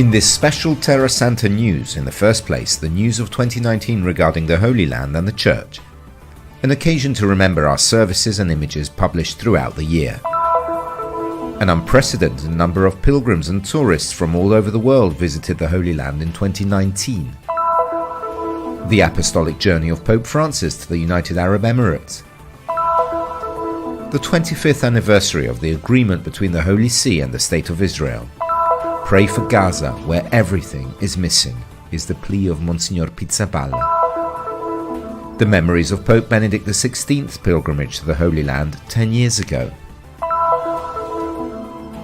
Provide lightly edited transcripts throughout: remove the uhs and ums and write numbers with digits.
In this special Terra Santa news, in the first place, the news of 2019 regarding the Holy Land and the Church. An occasion to remember our services and images published throughout the year. An unprecedented number of pilgrims and tourists from all over the world visited the Holy Land in 2019. The apostolic journey of Pope Francis to the United Arab Emirates. The 25th anniversary of the agreement between the Holy See and the State of Israel. Pray for Gaza, where everything is missing, is the plea of Monsignor Pizzaballa. The memories of Pope Benedict XVI's pilgrimage to the Holy Land 10 years ago.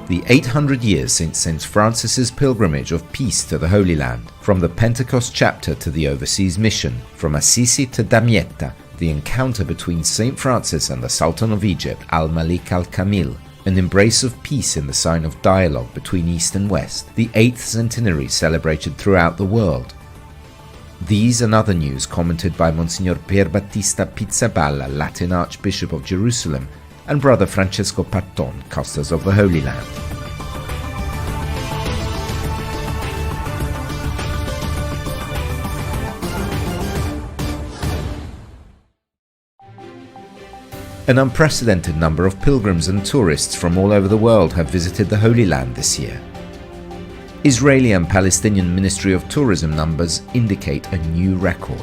The 800 years since St. Francis's pilgrimage of peace to the Holy Land, from the Pentecost chapter to the overseas mission, from Assisi to Damietta, the encounter between St. Francis and the Sultan of Egypt, Al-Malik al-Kamil, an embrace of peace in the sign of dialogue between East and West, the 8th centenary celebrated throughout the world. These and other news commented by Monsignor Pierbattista Pizzaballa, Latin Archbishop of Jerusalem, and Brother Francesco Patton, Custars of the Holy Land. An unprecedented number of pilgrims and tourists from all over the world have visited the Holy Land this year. Israeli and Palestinian Ministry of Tourism numbers indicate a new record.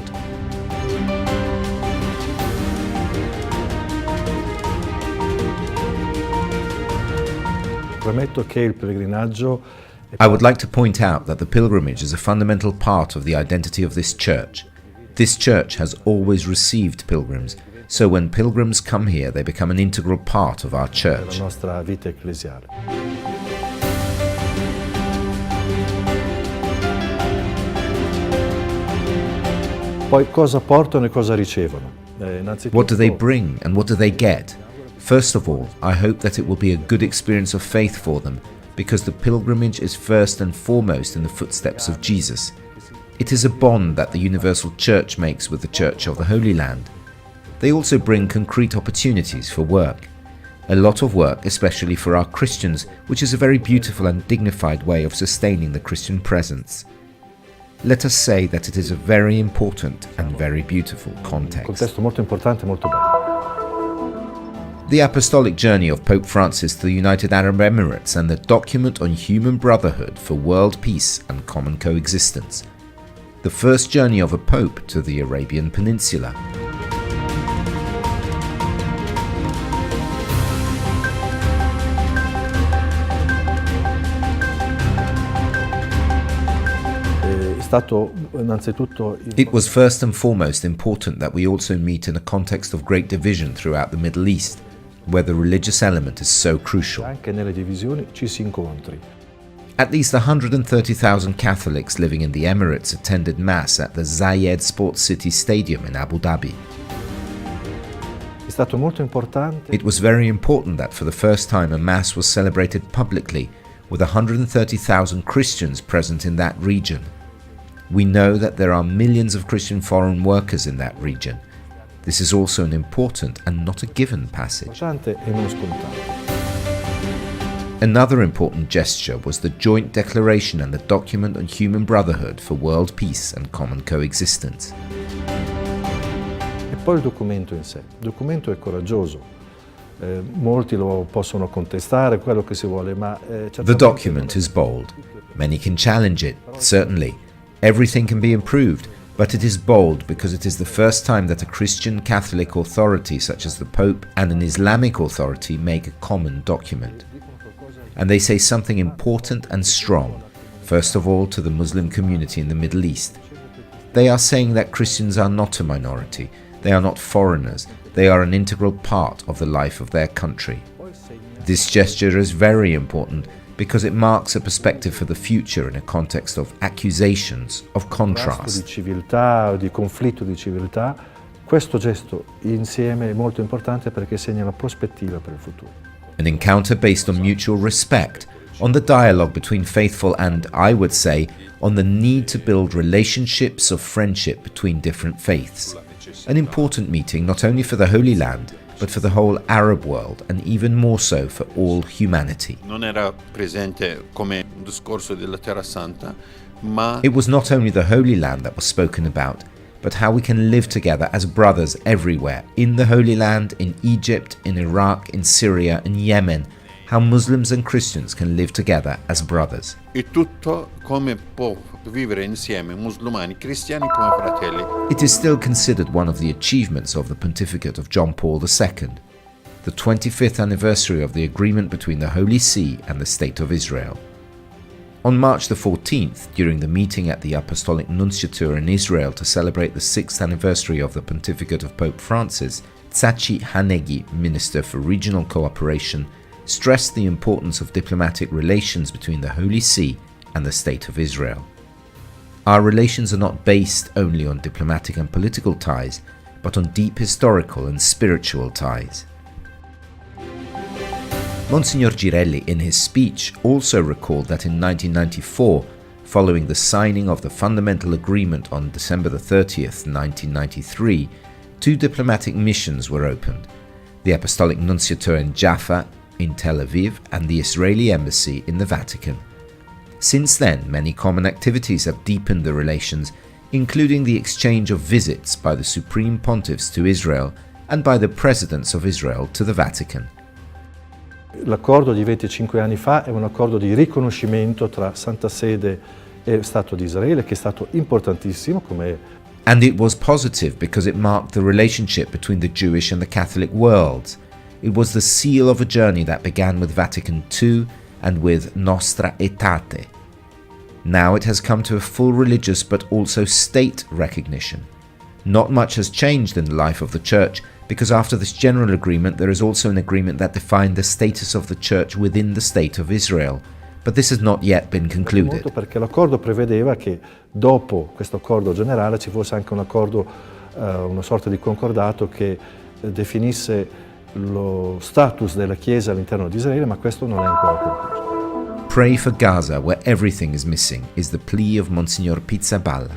I would like to point out that the pilgrimage is a fundamental part of the identity of this church. This church has always received pilgrims, so when pilgrims come here, they become an integral part of our church. What do they bring and what do they get? First of all, I hope that it will be a good experience of faith for them, because the pilgrimage is first and foremost in the footsteps of Jesus. It is a bond that the Universal Church makes with the Church of the Holy Land. They also bring concrete opportunities for work. A lot of work, especially for our Christians, which is a very beautiful and dignified way of sustaining the Christian presence. Let us say that it is a very important and very beautiful context. The apostolic journey of Pope Francis to the United Arab Emirates and the document on human brotherhood for world peace and common coexistence. The first journey of a pope to the Arabian Peninsula. It was first and foremost important that we also meet in a context of great division throughout the Middle East, where the religious element is so crucial. At least 130,000 Catholics living in the Emirates attended Mass at the Zayed Sports City Stadium in Abu Dhabi. It was very important that for the first time a Mass was celebrated publicly, with 130,000 Christians present in that region. We know that there are millions of Christian foreign workers in that region. This is also an important and not a given passage. Another important gesture was the joint declaration and the document on human brotherhood for world peace and common coexistence. E poi il documento in sé. Il documento è coraggioso. Molti lo possono contestare, quello che si vuole, ma The document is bold. Many can challenge it, certainly. Everything can be improved, but it is bold because it is the first time that a Christian Catholic authority such as the Pope and an Islamic authority make a common document. And they say something important and strong, first of all to the Muslim community in the Middle East. They are saying that Christians are not a minority, they are not foreigners, they are an integral part of the life of their country. This gesture is very important because it marks a perspective for the future in a context of accusations, of contrast. Di civiltà, di conflitto di civiltà, questo gesto insieme è molto importante perché segna una prospettiva per il futuro. An encounter based on mutual respect, on the dialogue between faithful and, I would say, on the need to build relationships of friendship between different faiths. An important meeting not only for the Holy Land, but for the whole Arab world and even more so for all humanity. Non era presente come un discorso della Terra Santa, ma It was not only the Holy Land that was spoken about, but how we can live together as brothers everywhere, in the Holy Land, in Egypt, in Iraq, in Syria, in Yemen, how Muslims and Christians can live together as brothers. e tutto come può vivere insieme musulmani e cristiani come fratelli. It is still considered one of the achievements of the pontificate of John Paul II, the 25th anniversary of the agreement between the Holy See and the State of Israel. On March the 14th, during the meeting at the Apostolic Nunciature in Israel to celebrate the 6th anniversary of the pontificate of Pope Francis, Tsachi Hanegi, Minister for Regional Cooperation, stressed the importance of diplomatic relations between the Holy See and the State of Israel. Our relations are not based only on diplomatic and political ties, but on deep historical and spiritual ties. Monsignor Girelli, in his speech, also recalled that in 1994, following the signing of the Fundamental Agreement on December 30th, 1993, 2 diplomatic missions were opened, the Apostolic Nunciature in Jaffa, in Tel Aviv, and the Israeli Embassy in the Vatican. Since then, many common activities have deepened the relations, including the exchange of visits by the Supreme Pontiffs to Israel and by the Presidents of Israel to the Vatican. L'accordo di 25 anni fa è un accordo di riconoscimento tra Santa Sede e Stato di Israele, che è stato importantissimo, come And it was positive because it marked the relationship between the Jewish and the Catholic worlds. It was the seal of a journey that began with Vatican II and with Nostra Aetate. Now it has come to a full religious but also state recognition. Not much has changed in the life of the Church, because after this general agreement there is also an agreement that defined the status of the Church within the State of Israel, but this has not yet been concluded. Perché l'accordo prevedeva che dopo questo accordo generale ci fosse anche un accordo, una sorta di concordato che definisse lo status della Chiesa all'interno di Israele, ma questo non è ancora concluso. Pray for Gaza, where everything is missing, is the plea of Monsignor Pizzaballa.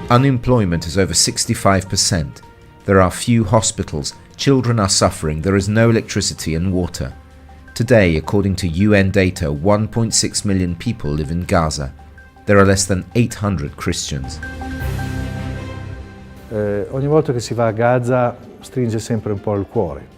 Unemployment is over 65%. There are few hospitals, children are suffering, there is no electricity and water. Today, according to UN data, 1.6 million people live in Gaza. There are less than 800 Christians. Ogni volta che si va a Gaza stringe sempre un po' il cuore.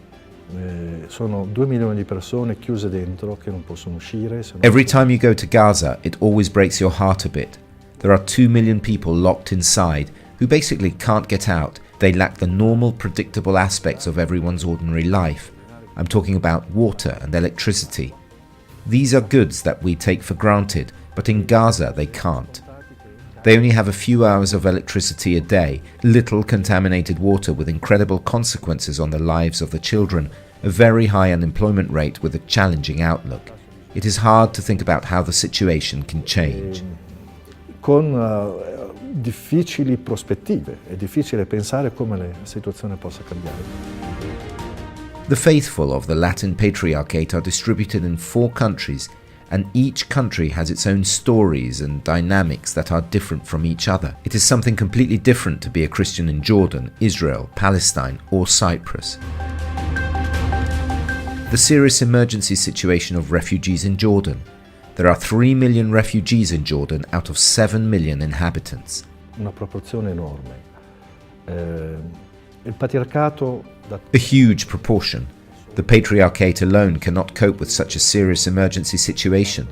Sono 2 milioni di persone chiuse dentro che non possono uscire. Every time you go to Gaza, it always breaks your heart a bit. There are 2 million people locked inside who basically can't get out. They lack the normal, predictable aspects of everyone's ordinary life. I'm talking about water and electricity. These are goods that we take for granted, but in Gaza they can't. They only have a few hours of electricity a day, little contaminated water with incredible consequences on the lives of the children, a very high unemployment rate with a challenging outlook. It is hard to think about how the situation can change. Con difficili prospettive, è difficile pensare come la situazione possa cambiare. The faithful of the Latin Patriarchate are distributed in 4 countries, and each country has its own stories and dynamics that are different from each other. It is something completely different to be a Christian in Jordan, Israel, Palestine, or Cyprus. The serious emergency situation of refugees in Jordan. There are 3 million refugees in Jordan out of 7 million inhabitants. Una proporzione enorme. Il patriarcato A huge proportion. The Patriarchate alone cannot cope with such a serious emergency situation.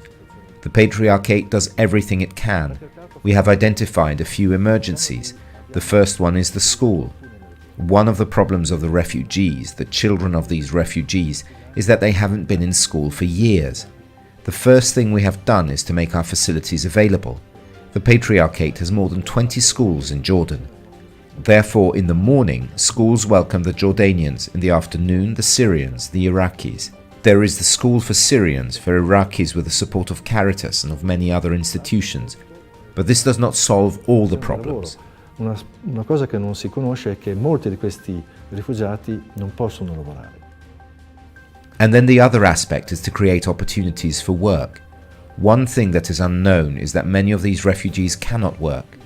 The Patriarchate does everything it can. We have identified a few emergencies. The first one is the school. One of the problems of the refugees, the children of these refugees, is that they haven't been in school for years. The first thing we have done is to make our facilities available. The Patriarchate has more than 20 schools in Jordan. Therefore, in the morning, schools welcome the Jordanians, in the afternoon, the Syrians, the Iraqis. There is the school for Syrians, for Iraqis with the support of Caritas and of many other institutions. But this does not solve all the problems. Una cosa che non si conosce è che molti di questi rifugiati non possono lavorare. And then the other aspect is to create opportunities for work. One thing that is unknown is that many of these refugees cannot work.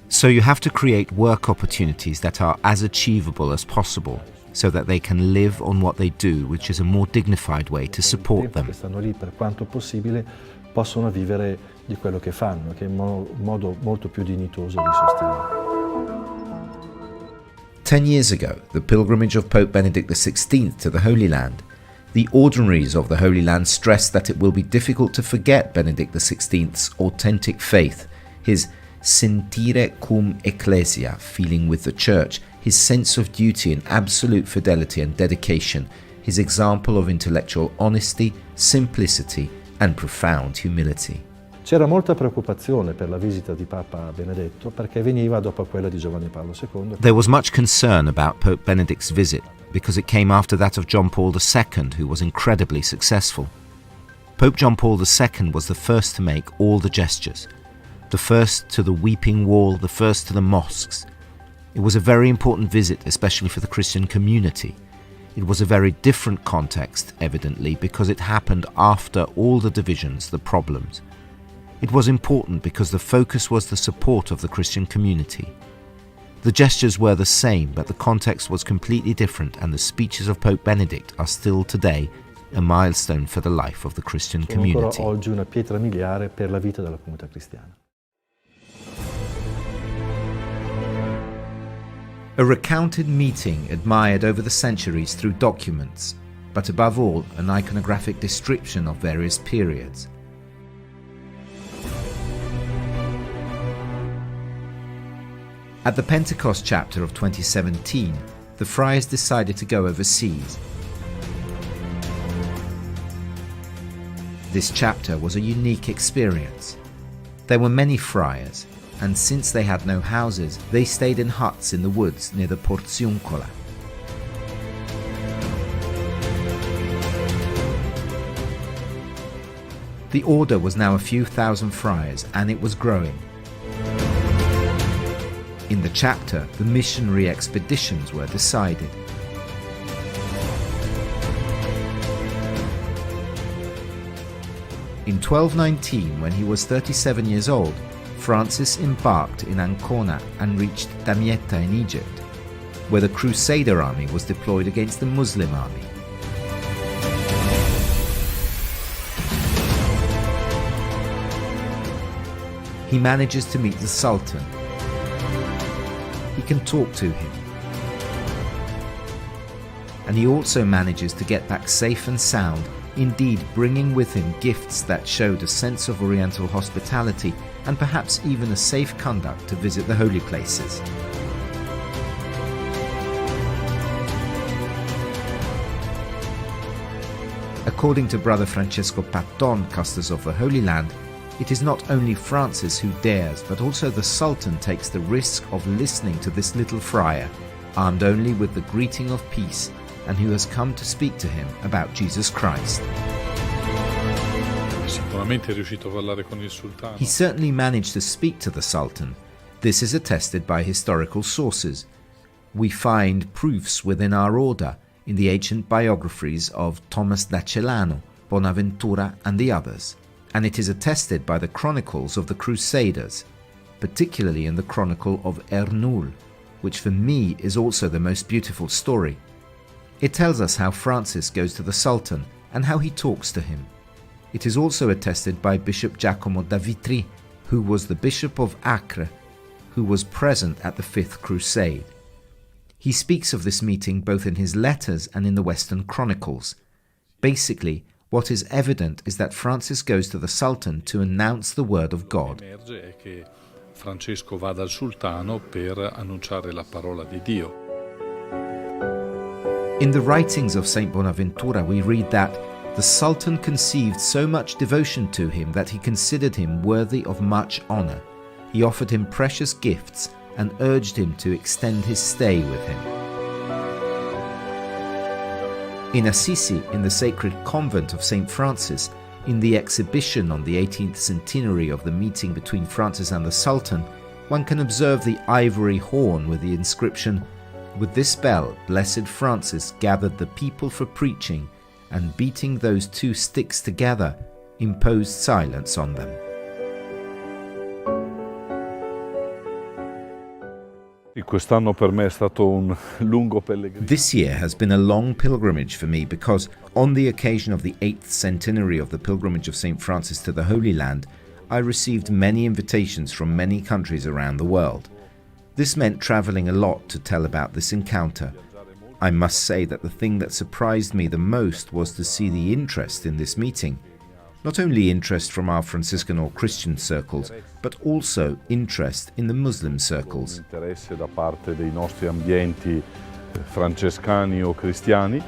So you have to create work opportunities that are as achievable as possible, so that they can live on what they do, which is a more dignified way to support them. Che stanno lì per quanto possibile possono vivere di quello che fanno, che è un modo molto più dignitoso di sostenere. 10 years ago, the pilgrimage of Pope Benedict XVI to the Holy Land, the ordinaries of the Holy Land stressed that it will be difficult to forget Benedict XVI's authentic faith, his sentire cum ecclesia, feeling with the Church, his sense of duty and absolute fidelity and dedication, his example of intellectual honesty, simplicity and profound humility. C'era molta preoccupazione per la visita di Papa Benedetto perché veniva dopo quella di Giovanni Paolo II. There was much concern about Pope Benedict's visit because it came after that of John Paul II, who was incredibly successful. Pope John Paul II was the first to make all the gestures, the first to the weeping wall, the first to the mosques. It was a very important visit, especially for the Christian community. It was a very different context, evidently, because it happened after all the divisions, the problems. It was important because the focus was the support of the Christian community. The gestures were the same, but the context was completely different, and the speeches of Pope Benedict are still today a milestone for the life of the Christian community. Sono ancora oggi una pietra miliare per la vita della comunità cristiana. A recounted meeting admired over the centuries through documents, but above all, an iconographic description of various periods. At the Pentecost chapter of 2017, the friars decided to go overseas. This chapter was a unique experience. There were many friars, and since they had no houses, they stayed in huts in the woods near the Porziuncola. The order was now a few thousand friars, and it was growing. In the chapter, the missionary expeditions were decided. In 1219, when he was 37 years old, Francis embarked in Ancona and reached Damietta in Egypt, where the Crusader army was deployed against the Muslim army. He manages to meet the Sultan. He can talk to him. And he also manages to get back safe and sound, indeed bringing with him gifts that showed a sense of Oriental hospitality and perhaps even a safe conduct to visit the holy places. According to Brother Francesco Patton, Custos of the Holy Land, it is not only Francis who dares, but also the Sultan takes the risk of listening to this little friar, armed only with the greeting of peace, and who has come to speak to him about Jesus Christ. He certainly managed to speak to the Sultan. This is attested by historical sources. We find proofs within our order in the ancient biographies of Thomas da Celano, Bonaventura, and the others. And it is attested by the chronicles of the Crusaders, particularly in the Chronicle of Ernul, which for me is also the most beautiful story. It tells us how Francis goes to the Sultan and how he talks to him. It is also attested by Bishop Giacomo da Vitry, who was the Bishop of Acre, who was present at the Fifth Crusade. He speaks of this meeting both in his letters and in the Western Chronicles. Basically, what is evident is that Francis goes to the Sultan to announce the word of God. Francesco va dal sultano per annunciare la parola di Dio. In the writings of Saint Bonaventura we read that the Sultan conceived so much devotion to him that he considered him worthy of much honor. He offered him precious gifts and urged him to extend his stay with him. In Assisi, in the sacred convent of St. Francis, in the exhibition on the 18th centenary of the meeting between Francis and the Sultan, one can observe the ivory horn with the inscription, "With this bell, Blessed Francis gathered the people for preaching, and beating those two sticks together, imposed silence on them." Quest'anno per me è stato un lungo pellegrinaggio. This year has been a long pilgrimage for me because, on the occasion of the 8th centenary of the pilgrimage of St. Francis to the Holy Land, I received many invitations from many countries around the world. This meant travelling a lot to tell about this encounter. I must say that the thing that surprised me the most was to see the interest in this meeting. Not only interest from our Franciscan or Christian circles, but also interest in the Muslim circles. Interesse da parte dei nostri ambienti francescani o cristiani,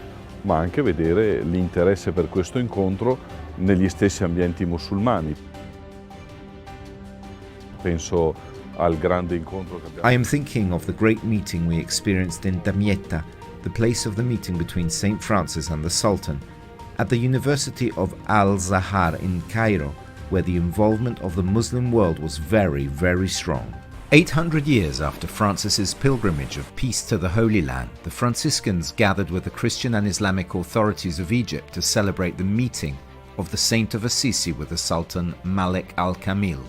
ma anche vedere l'interesse per questo incontro negli stessi ambienti musulmani. Penso al grande incontro che abbiamo. I am thinking of the great meeting we experienced in Damietta, the place of the meeting between St. Francis and the Sultan, at the University of Al-Zahar in Cairo, where the involvement of the Muslim world was very, very strong. 800 years after Francis's pilgrimage of peace to the Holy Land, the Franciscans gathered with the Christian and Islamic authorities of Egypt to celebrate the meeting of the Saint of Assisi with the Sultan Malik al-Kamil.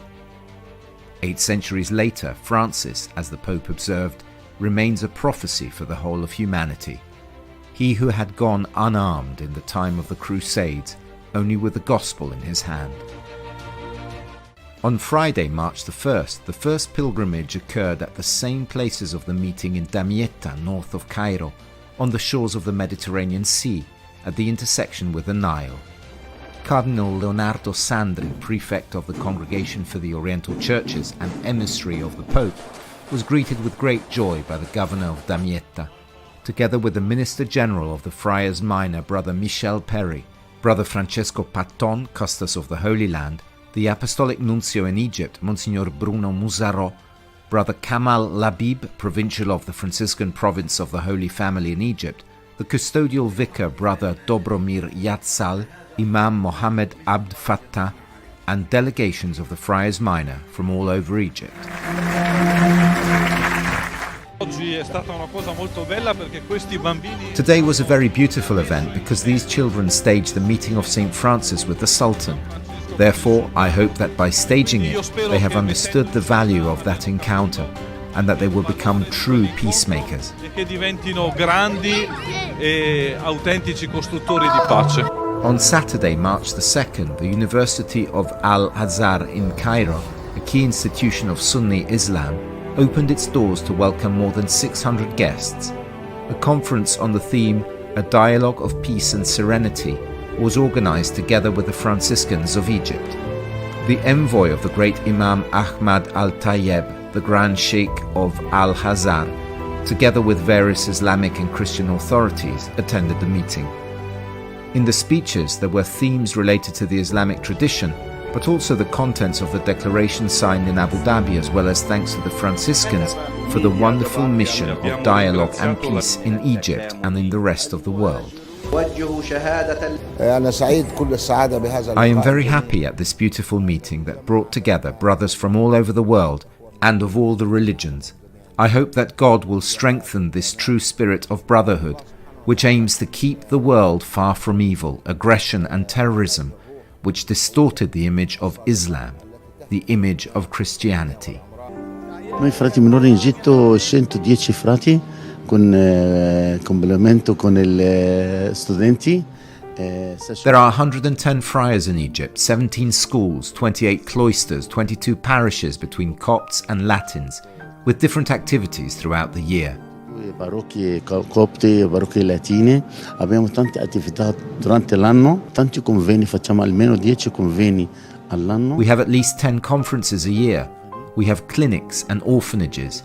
8 centuries later, Francis, as the Pope observed, remains a prophecy for the whole of humanity. He who had gone unarmed in the time of the Crusades, only with the gospel in his hand. On Friday, March the 1st, the first pilgrimage occurred at the same places of the meeting in Damietta, north of Cairo, on the shores of the Mediterranean Sea, at the intersection with the Nile. Cardinal Leonardo Sandri, prefect of the Congregation for the Oriental Churches and emissary of the Pope, was greeted with great joy by the governor of Damietta, together with the Minister General of the Friars Minor, Brother Michel Perry, Brother Francesco Patton, Custos of the Holy Land, the Apostolic Nuncio in Egypt, Monsignor Bruno Musaro, Brother Kamal Labib, Provincial of the Franciscan Province of the Holy Family in Egypt, the Custodial Vicar, Brother Dobromir Yatsal, Imam Mohammed Abd Fattah, and delegations of the Friars Minor from all over Egypt. Today was a very beautiful event because these children staged the meeting of St. Francis with the Sultan. Therefore, I hope that by staging it, they have understood the value of that encounter and that they will become true peacemakers. On Saturday, March the 2nd, the University of Al-Azhar in Cairo, a key institution of Sunni Islam, opened its doors to welcome more than 600 guests. A conference on the theme, A Dialogue of Peace and Serenity, was organized together with the Franciscans of Egypt. The envoy of the great Imam Ahmad al-Tayyeb, the Grand Sheikh of Al-Azhar, together with various Islamic and Christian authorities, attended the meeting. In the speeches, there were themes related to the Islamic tradition, but also the contents of the declaration signed in Abu Dhabi, as well as thanks to the Franciscans for the wonderful mission of dialogue and peace in Egypt and in the rest of the world. I am very happy at this beautiful meeting that brought together brothers from all over the world and of all the religions. I hope that God will strengthen this true spirit of brotherhood, which aims to keep the world far from evil, aggression and terrorism, which distorted the image of Islam, the image of Christianity. Noi frati minori in Egitto 110 frati con complemento con i studenti. There are 110 friars in Egypt, 17 schools, 28 cloisters, 22 parishes between Copts and Latins, with different activities throughout the year. Parrocchie copte, parrocchie latine, abbiamo tante attività durante l'anno, tanti convegni, facciamo almeno 10 convegni all'anno. We have at least 10 conferences a year. We have clinics and orphanages.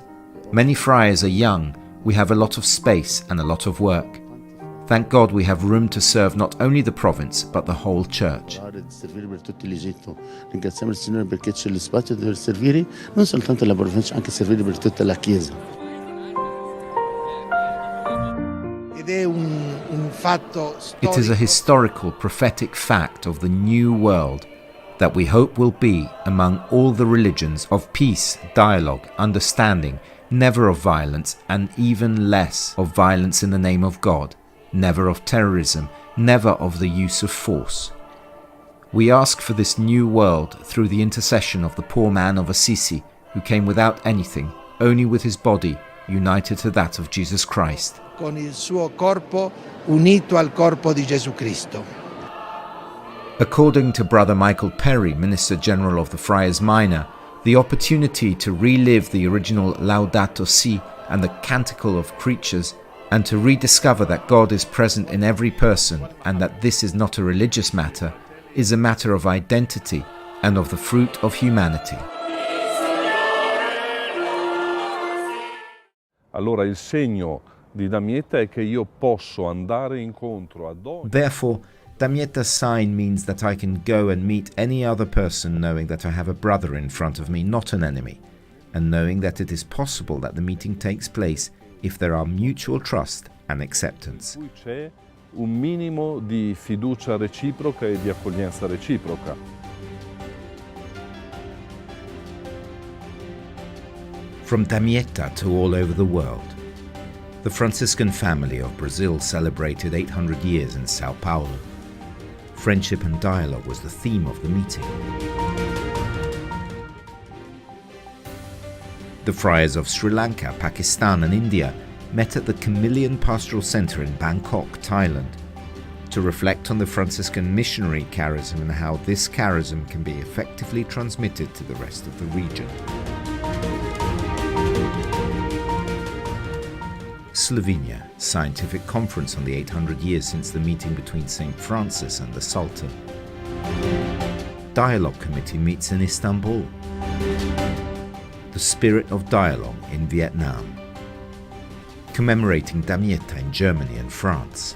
Many friars are young. We have a lot of space and a lot of work. Thank God we have room to serve not only the province, but the whole church. Ringraziamo il Signore perché c'è lo spazio di servire non soltanto la provincia, anche servire per tutta la Chiesa. It is a historical, prophetic fact of the new world that we hope will be, among all the religions, of peace, dialogue, understanding, never of violence, and even less of violence in the name of God, never of terrorism, never of the use of force. We ask for this new world through the intercession of the poor man of Assisi, who came without anything, only with his body, united to that of Jesus Christ. Con il suo corpo unito al corpo di Gesù Cristo. According to Brother Michael Perry, Minister General of the Friars Minor, the opportunity to relive the original Laudato Si and the Canticle of Creatures, and to rediscover that God is present in every person and that this is not a religious matter, is a matter of identity and of the fruit of humanity. Allora il segno di Damietta è che io posso andare incontro ad ogni... Therefore, Damietta's sign means that I can go and meet any other person knowing that I have a brother in front of me, not an enemy, and knowing that it is possible that the meeting takes place if there are mutual trust and acceptance. Qui c'è un minimo di fiducia reciproca e di accoglienza reciproca. From Damietta to all over the world, the Franciscan family of Brazil celebrated 800 years in Sao Paulo. Friendship and dialogue was the theme of the meeting. The friars of Sri Lanka, Pakistan and India met at the Chameleon Pastoral Center in Bangkok, Thailand, to reflect on the Franciscan missionary charism and how this charism can be effectively transmitted to the rest of the region. Slovenia, scientific conference on the 800 years since the meeting between St. Francis and the Sultan. Dialogue Committee meets in Istanbul. The Spirit of Dialogue in Vietnam. Commemorating Damietta in Germany and France.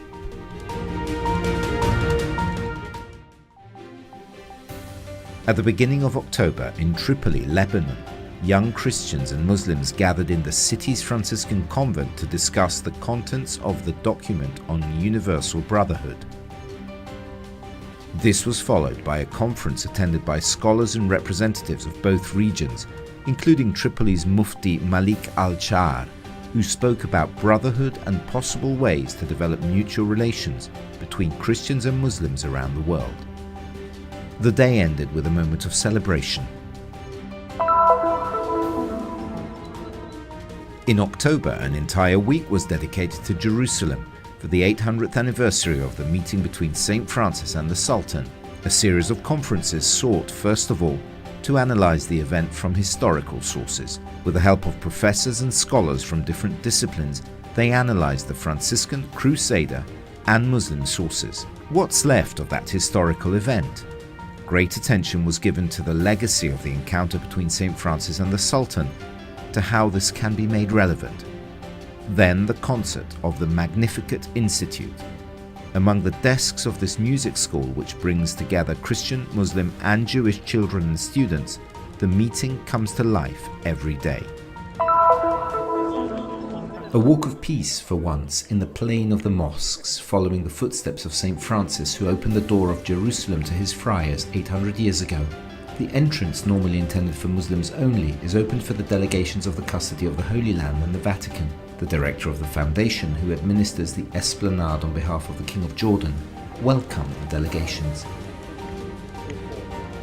At the beginning of October in Tripoli, Lebanon, young Christians and Muslims gathered in the city's Franciscan convent to discuss the contents of the document on universal brotherhood. This was followed by a conference attended by scholars and representatives of both regions, including Tripoli's Mufti Malik al-Char, who spoke about brotherhood and possible ways to develop mutual relations between Christians and Muslims around the world. The day ended with a moment of celebration. In October, an entire week was dedicated to Jerusalem for the 800th anniversary of the meeting between St. Francis and the Sultan. A series of conferences sought, first of all, to analyze the event from historical sources. With the help of professors and scholars from different disciplines, they analyzed the Franciscan, Crusader, and Muslim sources. What's left of that historical event? Great attention was given to the legacy of the encounter between St. Francis and the Sultan, to how this can be made relevant. Then the concert of the Magnificat Institute. Among the desks of this music school, which brings together Christian, Muslim and Jewish children and students, the meeting comes to life every day. A walk of peace for once in the plain of the mosques, following the footsteps of St. Francis, who opened the door of Jerusalem to his friars 800 years ago. The entrance, normally intended for Muslims only, is opened for the delegations of the Custody of the Holy Land and the Vatican. The director of the foundation, who administers the esplanade on behalf of the King of Jordan, welcomed the delegations.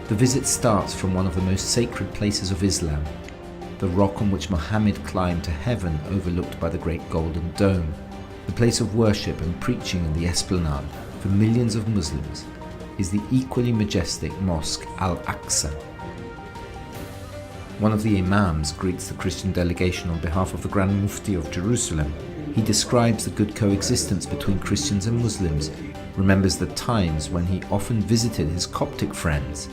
The visit starts from one of the most sacred places of Islam, the rock on which Muhammad climbed to heaven overlooked by the Great Golden Dome, the place of worship and preaching in the esplanade for millions of Muslims, is the equally majestic Mosque Al-Aqsa. One of the imams greets the Christian delegation on behalf of the Grand Mufti of Jerusalem. He describes the good coexistence between Christians and Muslims, remembers the times when he often visited his Coptic friends.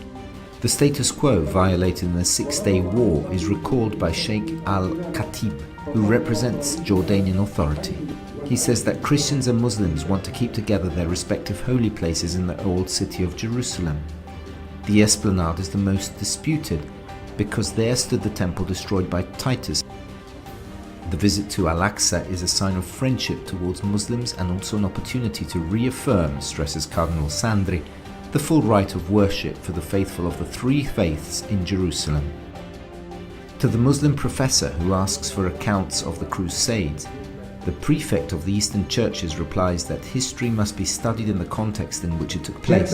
The status quo violated in the Six-Day War is recalled by Sheikh Al-Khatib, who represents Jordanian authority. He says that Christians and Muslims want to keep together their respective holy places in the old city of Jerusalem. The esplanade is the most disputed because there stood the temple destroyed by Titus. The visit to Al-Aqsa is a sign of friendship towards Muslims and also an opportunity to reaffirm, stresses Cardinal Sandri, the full right of worship for the faithful of the three faiths in Jerusalem. To the Muslim professor who asks for accounts of the Crusades, the prefect of the Eastern Churches replies that history must be studied in the context in which it took place.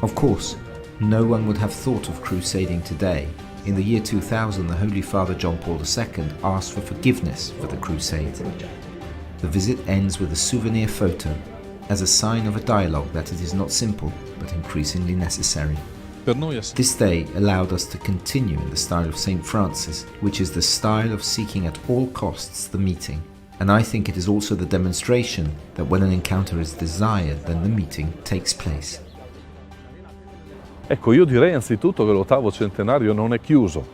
Of course, no one would have thought of crusading today, In the year 2000, the Holy Father John Paul II asked for forgiveness for the crusade. The visit ends with a souvenir photo as a sign of a dialogue that it is not simple but increasingly necessary. This day allowed us to continue in the style of St. Francis, which is the style of seeking at all costs the meeting. And I think it is also the demonstration that when an encounter is desired, then the meeting takes place. Ecco, io direi anzitutto che l'ottavo centenario non è chiuso,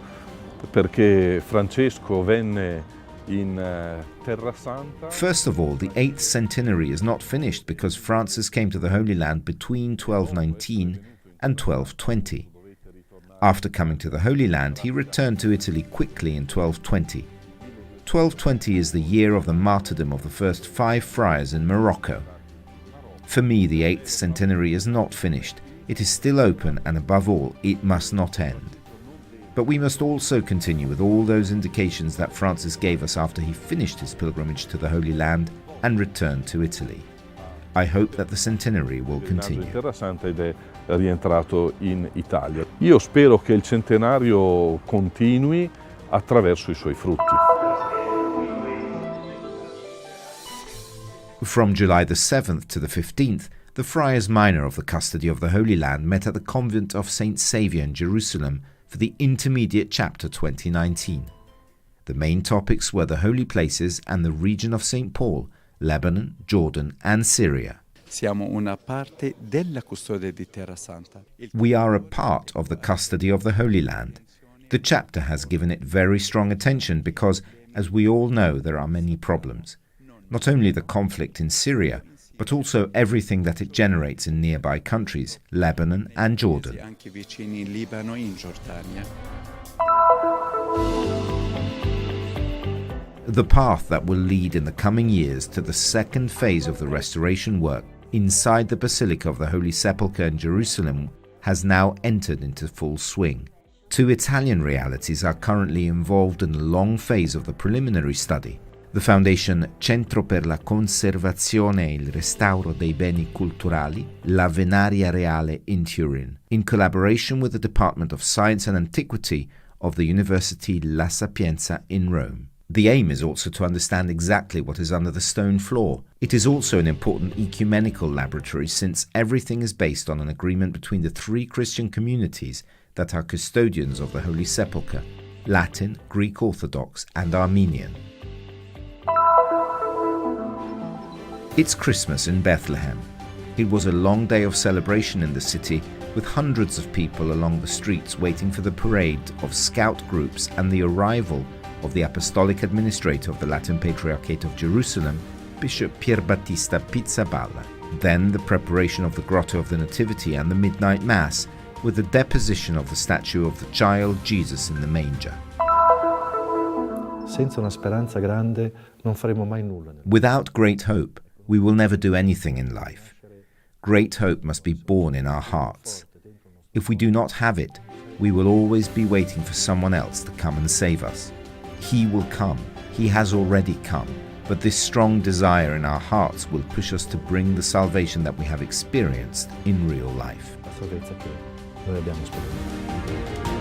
perché Francesco venne in Terra Santa. First of all, the 8th centenary is not finished because Francis came to the Holy Land between 1219 and 1220. After coming to the Holy Land, he returned to Italy quickly in 1220. 1220 is the year of the martyrdom of the first 5 friars in Morocco. For me, the 8th centenary is not finished. It is still open, and above all, it must not end. But we must also continue with all those indications that Francis gave us after he finished his pilgrimage to the Holy Land and returned to Italy. I hope that the centenary will continue. Terra Santa ed è rientrato in Italia. Io spero che il centenario continui attraverso i suoi frutti. From July the 7th to the 15th, the Friars Minor of the Custody of the Holy Land met at the convent of St. Saviour in Jerusalem for the Intermediate Chapter 2019. The main topics were the holy places and the region of St. Paul, Lebanon, Jordan and Syria. Siamo una parte della custodia di Terra Santa. We are a part of the custody of the Holy Land. The chapter has given it very strong attention because, as we all know, there are many problems. Not only the conflict in Syria, but also everything that it generates in nearby countries, Lebanon and Jordan. Anche vicini in Libano e in Giordania. The path that will lead in the coming years to the second phase of the restoration work inside the Basilica of the Holy Sepulchre in Jerusalem has now entered into full swing. 2 Italian realities are currently involved in the long phase of the preliminary study. The Foundation Centro per la Conservazione e il Restauro dei Beni Culturali, La Venaria Reale in Turin, in collaboration with the Department of Science and Antiquity of the University La Sapienza in Rome. The aim is also to understand exactly what is under the stone floor. It is also an important ecumenical laboratory since everything is based on an agreement between the 3 Christian communities that are custodians of the Holy Sepulchre: Latin, Greek Orthodox and Armenian. It's Christmas in Bethlehem. It was a long day of celebration in the city, with hundreds of people along the streets waiting for the parade of scout groups and the arrival of the Apostolic Administrator of the Latin Patriarchate of Jerusalem, Bishop Pierbattista Pizzaballa. Then the preparation of the Grotto of the Nativity and the Midnight Mass, with the deposition of the statue of the child Jesus in the manger. Senza una speranza grande non faremo mai nulla. Without great hope, we will never do anything in life. Great hope must be born in our hearts. If we do not have it, we will always be waiting for someone else to come and save us. He will come. He has already come. But this strong desire in our hearts will push us to bring the salvation that we have experienced in real life. La salvezza che noi abbiamo sperimentato.